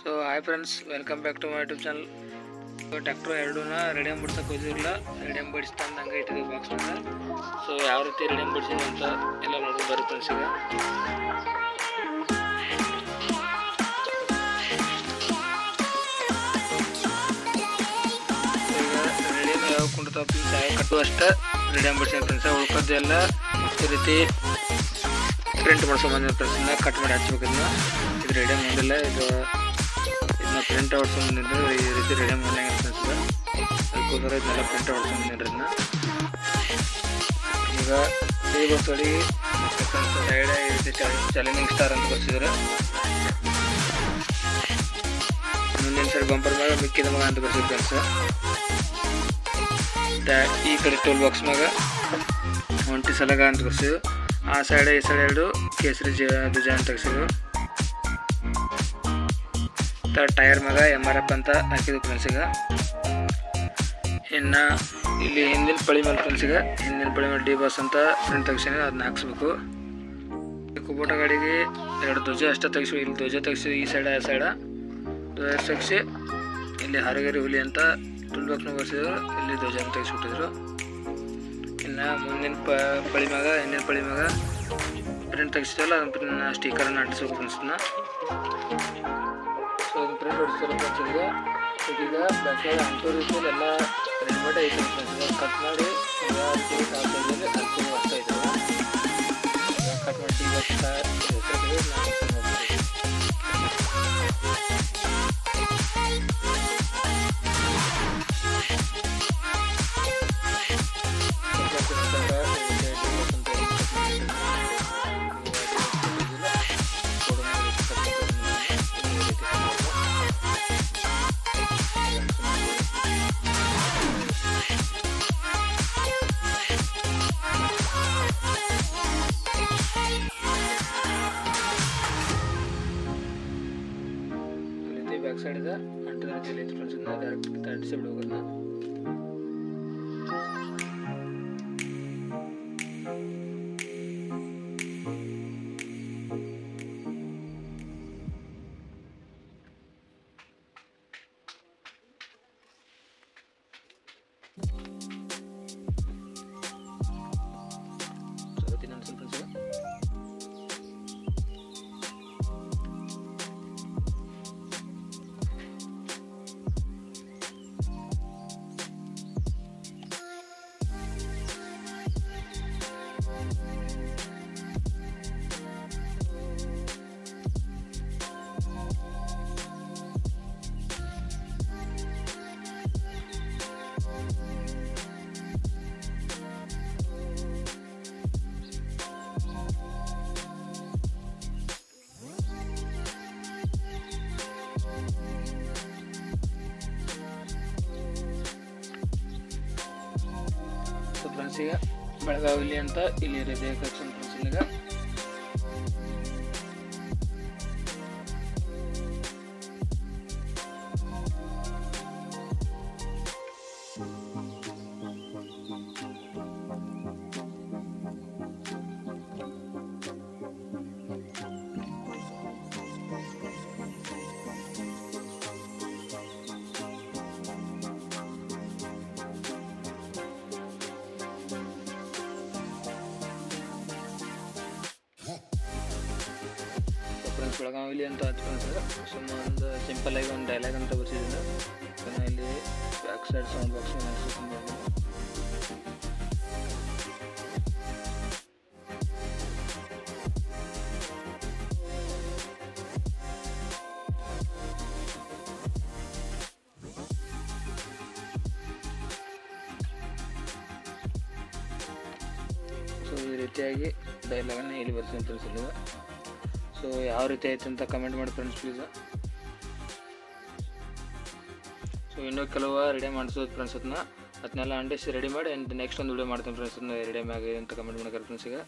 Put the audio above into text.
So hi friends, welcome back to my YouTube channel. Tractor ಎರಡೂನ radium ಬಿಡ್ಸಕ್ಕೆ ಹೋಗಿರಲಿಲ್ಲ, radium ಬಿಡಿಸ್ತಂದಂಗೆ ಇಟ್ಟಿದ್ದೀವಿ ಬಾಕ್ಸ್ನಾಗ. ಸೊ ಯಾವ ರೀತಿ ರೆಡಿಯಮ್ ಬಿಡಿಸಿದ್ವಿ ಅಂತ ಎಲ್ಲ ನೋಡೋದು ಬರೀ ಫ್ರೆಂಡ್ಸ್. ಈಗ ರೆಡಿಯಮ್ ಯಾವ ಕುಂಡಿರ್ತಾವ ಪ್ಲೀಸ್ ಯಾವ ಕಟ್ಟು ಅಷ್ಟೇ ರೆಡಿಯಮ್ ಬಿಡಿಸಿದ ಫ್ರೆಂಡ್ಸ. ಉಳ್ಕೋದೆಲ್ಲ ಈ ರೀತಿ ಪ್ರಿಂಟ್ ಮಾಡ್ಸ್ಕೊಂಬಂದಿದ್ದ ಫ್ರೆಂಡ್ಸನ್ನ ಕಟ್ ಮಾಡಿ ಹಚ್ಬೇಕನ್ನ. ಇದು ರೆಡಿಯಮ್ ಮಾಡಿಲ್ಲ, ಇದನ್ನ ಪ್ರಿಂಟ್ ಹೊಡ್ಸ್ಕೊಂಬಂದಿದ್ದು ಈ ರೀತಿ ರೆಡಿಯಮ್ ಮಾಡಂಗೆ ಫ್ರೆಂಡ್ಸ್. ಅದಕ್ಕೋಸ್ಕರ ಇದನ್ನೆಲ್ಲ ಪ್ರಿಂಟ್ ಹೊಡ್ಸ್ಕೊಂಬಂದಿದ್ರಿ ಇದನ್ನ. ಈಗ ಈ ಗೊತ್ತೊಡಿ ಸೈಡ್ ಈ ರೀತಿ ಚಾಲೆಂಜಿಂಗ್ ಸ್ಟಾರ್ ಅಂತ ಬರ್ಸಿದ್ರೆ, ಮುಂದಿನ ಸೈಡ್ ಬಂಪರ್ ಮ್ಯಾಗ ಮಿಕ್ಕಿದ ಮಗ ಅಂತ ಬರ್ಸಿದ್ರು ಫ್ರೆಂಡ್ಸ್. ಈ ಕಡೆ ಟೂಲ್ ಬಾಕ್ಸ್ ಮ್ಯಾಗ ಒಂಟಿ ಸಲಗ ಅಂತ ಬರ್ಸಿದ್ರು. ಆ ಸೈಡ್ ಈ ಸೈಡ್ ಎರಡು ಕೇಸರಿ ಧ್ವಜ ಅಂತ ತೆಗ್ಸಿದ್ರು. ಟೈರ್ ಮ್ಯಾಗ MRF ಅಂತ ಹಾಕಿದ್ರು ಫ್ರೆಂಡ್ಸಿಗೆ. ಇನ್ನು ಇಲ್ಲಿ ಹಿಂದಿನ ಪಳಿ ಮೇಲೆ ಫ್ರೆಂಡ್ಸಿಗೆ ಹಿಂದಿನ ಪಳಿ ಮೇಲೆ ಡಿ ಬಾಸ್ ಅಂತ ಪ್ರಿಂಟ್ ತೆಗ್ಸಿನಿ, ಅದನ್ನ ಹಾಕ್ಸ್ಬೇಕು. ಕುಬೋಟ ಗಾಡಿಗೆ ಎರಡು ಧ್ವಜ ಅಷ್ಟೇ ತೆಗ್ಸಿ, ಇಲ್ಲಿ ಧ್ವಜ ತೆಗ್ಸಿ ಈ ಸೈಡ ಆ ಸೈಡ ಧ್ವಜ ತೆಗ್ಸಿ, ಇಲ್ಲಿ ಹರಗೇರಿ ಹುಲಿ ಅಂತ ಟೂಲ್ ಬಾಕ್ಸ್ನ ಬರ್ಸಿದ್ರು, ಇಲ್ಲಿ ಧ್ವಜ ಅಂತ ತೆಗಿಸ್ಬಿಟ್ಟಿದ್ರು. ಇನ್ನು ಮುಂದಿನ ಪಳಿ ಮ್ಯಾಗ ಹಿಂದಿನ ಪಳಿ ಮ್ಯಾಗ ಪ್ರಿಂಟ್ ತೆಗಿಸಿದಲ್ಲ ಅದನ್ನ ಸ್ಟಿಕರನ್ನು ಅಂಟಿಸ್ಬೇಕು ಫ್ರೆಂಡ್ಸನ್ನ. ಸೊ ಅದನ್ನ ಪ್ರಿಂಟ್ ಹೊಡಿಸ್ತಾರೆ ಫ್ರೆಂಡ್ಸ್. ಈಗ ಬ್ಯಾಕ್ ಸೈಡ್ ಅಂಟೋ ರೀತಿಯಲ್ಲಿ ಎಲ್ಲ ರೆಡಿಮೇಡ್ ಐತೆ ಫ್ರೆಂಡ್ಸ್. ಕಟ್ ಮಾಡಿ ಯಾವ ರೀತಿ ಕಾಲ್ಸೈದಲ್ಲಿ ಹಚ್ಚಿನ ಅಷ್ಟ ಐತೆ ಕಟ್ ಮಾಡಿ ಬ್ಯಾಕ್ ಸೈಡ್ ಇದೆ ಅಂಟಿನ ಫ್ರೆಂಡ್ಸ್. ಡೈರೆಕ್ಟ್ ಅಂಟಿಸಿ ಬಿಡೋದನ್ನ. ಫ್ರೆಂಡ್ಸಿಗೆ ಬೆಳಗಾವಿ ಅಂತ ಇಲ್ಲಿ ಹೃದಯ ಕಲೆಕ್ಷನ್ ಫ್ರೆಂಡ್ಸಿಗ. ಬೆಳಗಾವಿ ಅಂತ ಹಚ್ಕೊಂಡ್ರೆ ಸುಮ್ಮ ಒಂದು ಸಿಂಪಲ್ ಆಗಿ ಒಂದು ಡೈಲಾಗ್ ಅಂತ ಬರ್ಸಿದ್ದೀನಿ. ಇಲ್ಲಿ back side sound box so ಈ ರೀತಿಯಾಗಿ ಡೈಲಾಗನ್ನು ಇಲ್ಲಿ ಬರ್ತೀನಿ ಫ್ರೆಂಡ್ಸ್. ಸೊ ಯಾವ ರೀತಿ ಆಯ್ತು ಅಂತ ಕಮೆಂಟ್ ಮಾಡಿ ಫ್ರೆಂಡ್ಸ್ ಪ್ಲೀಸ್. ಸೊ ಇನ್ನೂ ಕೆಲವು ರೆಡಿ ಮಾಡಿಸೋದು ಫ್ರೆಂಡ್ಸ್. ಅದನ್ನೆಲ್ಲ ಅಂಟಿಸಿ ರೆಡಿ ಮಾಡಿ ನೆಕ್ಸ್ಟ್ ಒಂದು ವಿಡಿಯೋ ಮಾಡ್ತೀನಿ ಫ್ರೆಂಡ್ಸ್. ರೆಡಿ ಆಗಿ ಅಂತ ಕಮೆಂಟ್ ಮಾಡಿ ಫ್ರೆಂಡ್ಸಿಗೆ.